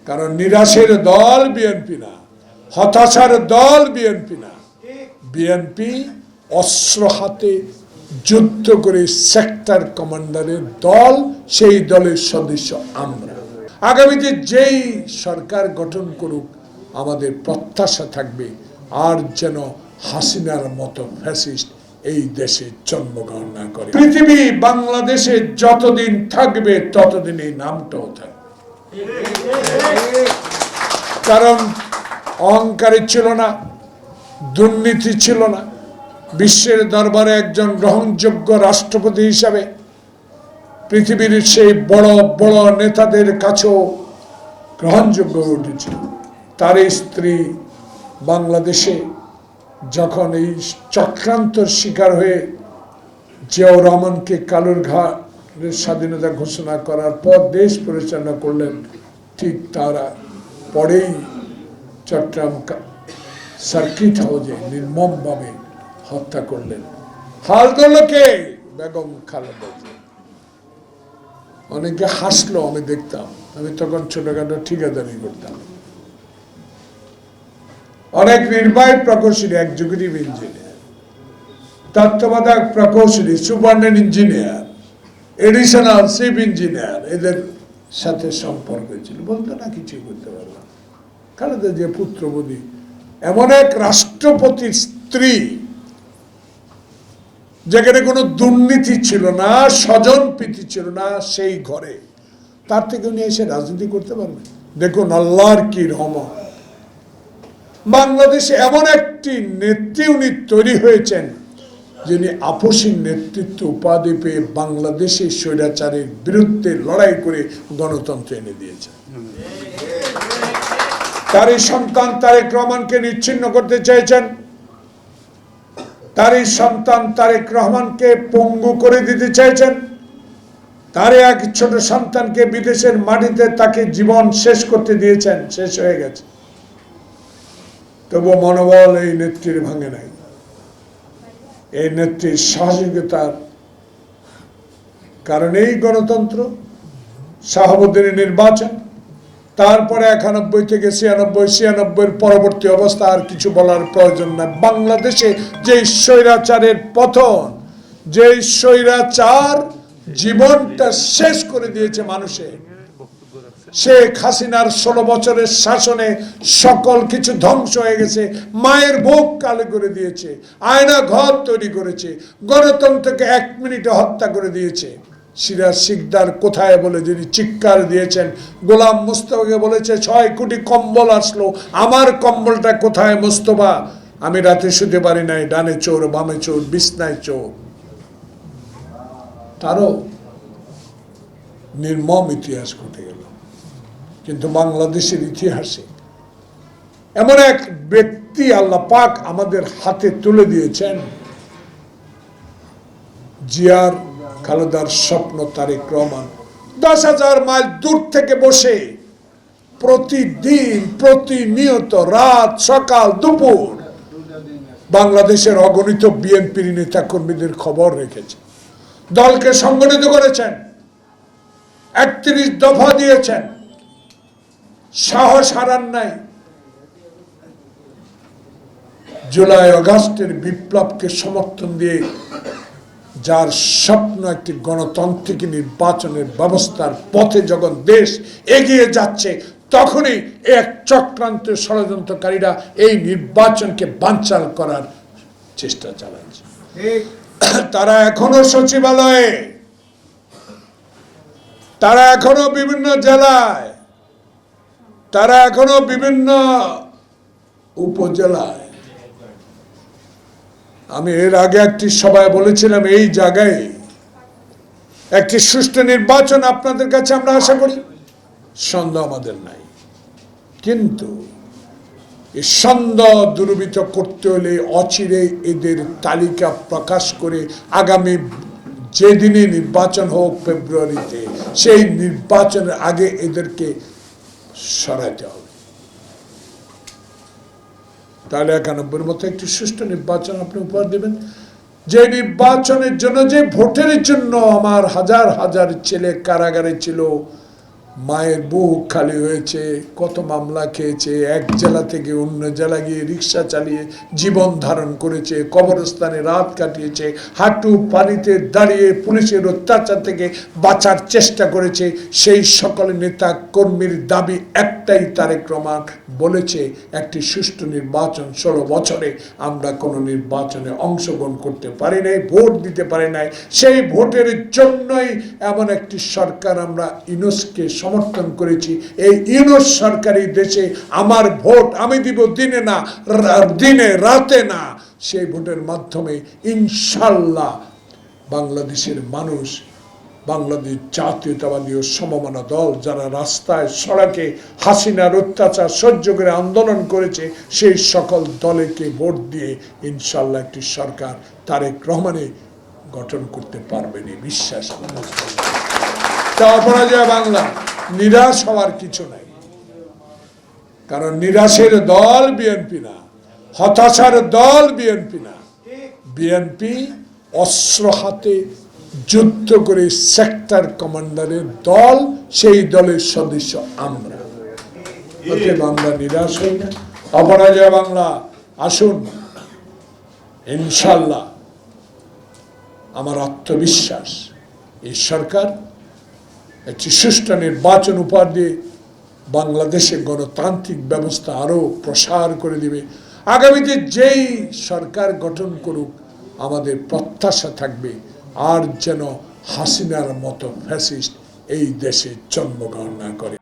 কারণ নিরাশের দল বিএনপি না, হতাশার দল বিএনপি না। বিএনপি অস্ত্র হাতে যুদ্ধ করে সেক্টর কমান্ডারের দল, সেই দলের সদস্য আমরা। আগামীতে যেই সরকার গঠন করুক, আমাদের প্রত্যাশা থাকবে আর যেন হাসিনার মতো ফ্যাসিস্ট এই দেশে জন্মগ্রহণ না করে। পৃথিবী বাংলাদেশে যতদিন থাকবে ততদিন এই নামটাও থাকবে। কারণ অহংকারী ছিল না, দুর্নীতি ছিল না, বিশ্বের দরবারে একজন গ্রহণযোগ্য রাষ্ট্রপতি হিসাবে পৃথিবীর সেই বড় বড় নেতাদের কাছেও গ্রহণযোগ্য হয়ে উঠেছিল। তার স্ত্রী বাংলাদেশে যখন এই চক্রান্তর শিকার হয়ে জিয়াউর রহমানকে কালুরঘাটের স্বাধীনতা ঘোষণা করার পর দেশ পরিচালনা করলেন, ঠিক তারা পরেই চট্টগ্রাম সার্কিট হাউসে নির্মমভাবে হত্যা করলেন। হাল করলো কে? বেগম খালেদা জিয়া। অনেকে হাসলো, আমি দেখতাম, আমি তখন ছোটখাটো ঠিকাদারি করতাম। অনেক নির্বাহী প্রকৌশলী, এক্সিকিউটিভ ইঞ্জিনিয়ার, তত্ত্বাবধায়ক প্রকৌশলী, superintendent engineer, additional chief engineer, এদের সাথে সম্পর্ক ছিল। বলতো না কিছুই করতে পারবো না। খালেদা জিয়া পুত্রবধূ, এমন এক রাষ্ট্রপতির স্ত্রী যেখানে কোনো দুর্নীতি ছিল না, স্বজন প্রীতি ছিল না, সেই ঘরে তার থেকে উনি এসে রাজনীতি করতে পারবেন? দেখুন আল্লাহর কি রহমত। বাংলাদেশে এমন একটি নেত্রী উনি তৈরি হয়েছেন যিনি আপসীন নেতৃত্ব উপাধি পেয়ে বাংলাদেশের স্বৈরাচারের বিরুদ্ধে লড়াই করে গণতন্ত্র এনে দিয়েছেন। তারই সন্তান তারেক রহমানকে নিচ্ছিন্ন করতে চেয়েছেন, তারই সন্তান তারেক রহমানকে পঙ্গু করে দিতে চাইছেন, তার এক ছোট সন্তানকে বিদেশের মাটিতে তাকে জীবন শেষ করতে দিয়েছেন, শেষ হয়ে গেছে। তবু মনোবল এই নেত্রীর ভাঙে নাই। এই নেত্রীর সাহসিকতার কারণেই গণতন্ত্র, শাহাবুদ্দিনের নির্বাচন, তারপরে 91 থেকে 96 পরবর্তী অবস্থা আর কিছু বলার প্রয়োজন নাই। বাংলাদেশে যে স্বৈরাচারের পতন, যে স্বৈরাচার জীবনটা শেষ করে দিয়েছে মানুষের, শেখ হাসিনার 16 বছরের শাসনে সকল কিছু ধ্বংস হয়ে গেছে। মায়ের বুক কালো করে দিয়েছে, আয়না ঘর তৈরি করেছে, গণতন্ত্রকে 1 মিনিটে হত্যা করে দিয়েছে। সিরাজ শিকদার কোথায় বলে যিনি চিৎকার দিয়েছেন, গোলাম মুস্তফাকে বলেছে 6 কোটি কম্বল আসলো, আমার কম্বলটা কোথায় মুস্তফা? আমি রাতে শুতে পারি নাই, ডানে চোর বামে চোর, বিছনায় চোর। তারও নির্মম ইতিহাস ঘটে গেল। কিন্তু বাংলাদেশের ইতিহাসে এমন এক ব্যক্তি আল্লাহ পাক আমাদের হাতে তুলে দিয়েছেন, জিয়ার খালেদার স্বপ্ন তারেক রহমান 10,000 মাইল দূর থেকে বসে প্রতিদিন প্রতিনিয়ত রাত সকাল দুপুর বাংলাদেশের অগণিত বিএনপির নেতা কর্মীদের খবর রেখেছে, দলকে সংগঠিত করেছেন, 31 দফা দিয়েছেন, সাহস হারান নাই। জুলাই আগস্টের বিপ্লবকে সমর্থন দিয়ে যার স্বপ্ন একটি গণতান্ত্রিক নির্বাচনের ব্যবস্থার পথে যখন দেশ এগিয়ে যাচ্ছে, তখনই এক চক্রান্ত ষড়যন্ত্রকারীরা এই নির্বাচনকে বানচাল করার চেষ্টা চালাচ্ছে। তারা এখনো সচিবালয়ে, তারা এখনো বিভিন্ন জেলায়, তারা এখনো বিভিন্ন উপজেলায়। আমি এর আগে একটি সভায় বলেছিলাম, এই জায়গায় একটি সুষ্ঠু নির্বাচন আপনাদের কাছে আমরা আশা করি, সন্দেহ আমাদের নাই। কিন্তু এই সন্দেহ দূরীভূত করতে হলে অচিরে এদের তালিকা প্রকাশ করে আগামী যেদিনে নির্বাচন হোক ফেব্রুয়ারিতে, সেই নির্বাচনের আগে এদেরকে সরাইতে হবে। তাহলে 91 মতো একটি সুষ্ঠু নির্বাচন আপনি উপহার দেবেন, যে নির্বাচনের জন্য, যে ভোটের জন্য আমার হাজার হাজার ছেলে কারাগারে ছিল, মায়ের বুক খালি হয়েছে, কত মামলা খেয়েছে, এক জেলা থেকে অন্য জেলা গিয়ে রিক্সা চালিয়ে জীবন ধারণ করেছে, কবরস্থানে রাত কাটিয়েছে, হাঁটু পানিতে দাঁড়িয়ে পুলিশের অত্যাচার থেকে বাঁচার চেষ্টা করেছে। সেই সকল নেতা কর্মীর দাবি একটাই, তারেক রহমান বলেছে একটি সুষ্ঠু নির্বাচন। 16 বছরে আমরা কোনো নির্বাচনে অংশগ্রহণ করতে পারি নাই, ভোট দিতে পারি নাই। সেই ভোটের জন্যই এমন একটি সরকার আমরা ইউনূসকে সমর্থন করেছি। এই ইউনূস সরকারি দেশে আমার ভোট আমি দিব দিনে রাতে না। সেই ভোটের মাধ্যমে ইনশাল্লাহ বাংলাদেশের মানুষ, বাংলাদেশ জাতীয়তাবাদী ও সমমনা দল যারা রাস্তায় সড়কে হাসিনার অত্যাচার সহ্য করে আন্দোলন করেছে, সেই সকল দলকে ভোট দিয়ে ইনশাল্লাহ একটি সরকার তারেক রহমানে গঠন করতে পারবেন এই বিশ্বাস। অপরাজয় বাংলা, নিরাশ হওয়ার কিছু নাই, কারণ নিরাশের দল বিএনপি না, হতাশার দল বিএনপি না। বিএনপি অস্ত্র হাতে যুদ্ধ করে সেক্টর কমান্ডারের দল, সেই দলের সদস্য আমরা। আমরা নিরাশ হই না। অপরাজয় বাংলা, আসুন ইনশাল্লাহ। আমার আত্মবিশ্বাস এই সরকার একটি সুষ্ঠু নির্বাচন উপহার দিয়ে বাংলাদেশে গণতান্ত্রিক ব্যবস্থা আরো প্রসার করে দিবে। আগামীতে যেই সরকার গঠন করুক, আমাদের প্রত্যাশা থাকবে আর যেন হাসিনার মতো ফ্যাসিস্ট এই দেশে জন্মগ্রহণ না করে।